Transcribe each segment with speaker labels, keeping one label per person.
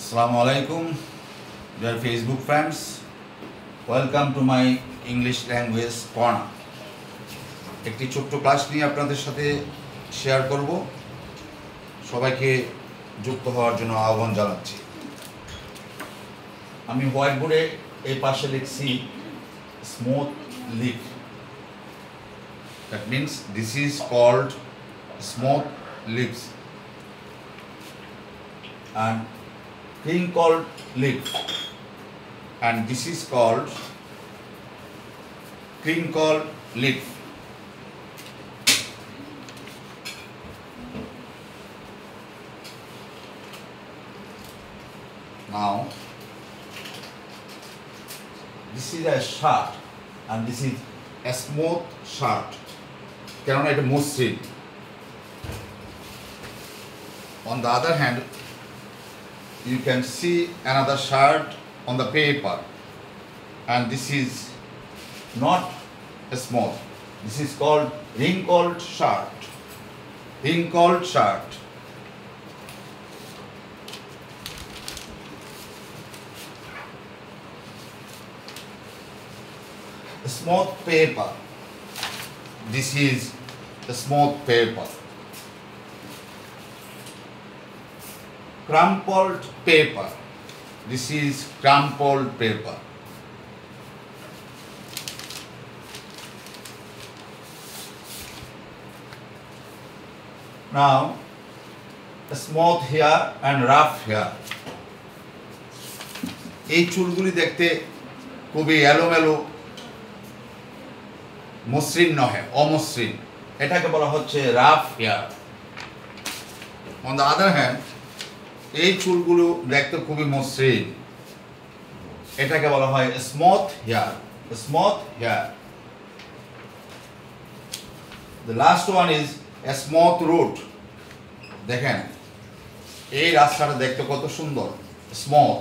Speaker 1: Assalamu alaikum, dear Facebook friends. Welcome to my English language corner. একটি ছোট্ট class নিয়ে আপনাদের সাথে শেয়ার করব। সবাইকে যুক্ত হওয়ার জন্য আহ্বান জানাচ্ছি। আমি হোয়াইট বোর্ডে এই পাশে লিখছি smooth lip. That means this is called smooth lips and crinkled lip, and this is called crinkled lip. Now this is a shirt and this is a smooth shirt. কেননা এটা মসৃণ। On the other hand, you can see another shirt on the paper, and this is not a smooth. This is called wrinkled shirt. Wrinkled shirt. Smooth paper. This is the smooth paper. Crumpled paper. This is crumpled paper. Now, smooth hair and rough hair. এই চুলগুলি দেখতে খুবই এলোমেলো, মসৃণ নয়, অমসৃণ। এটাকে বলা হচ্ছে rough hair. On the other hand, এই চুলগুলো দেখতে খুবই মসৃণ, এটাকে বলা হয় smooth hair. Smooth hair. The last one is a smooth route. দেখেন এই রাস্তাটা দেখতে কত সুন্দর, স্মুথ,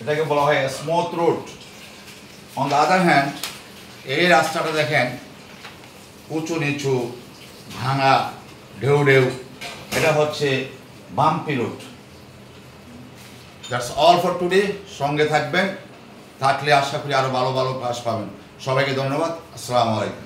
Speaker 1: এটাকে বলা হয় smooth route. On the other hand, এই রাস্তাটা দেখেন উঁচু নিচু, ভাঙা, ঢেউ ঢেউ, এটা হচ্ছে bumpy route. That's all for today. সঙ্গে থাকবেন, থাকলে আশা করি আরও ভালো ভালো ক্লাস পাবেন। সবাইকে ধন্যবাদ। আসসালামু আলাইকুম।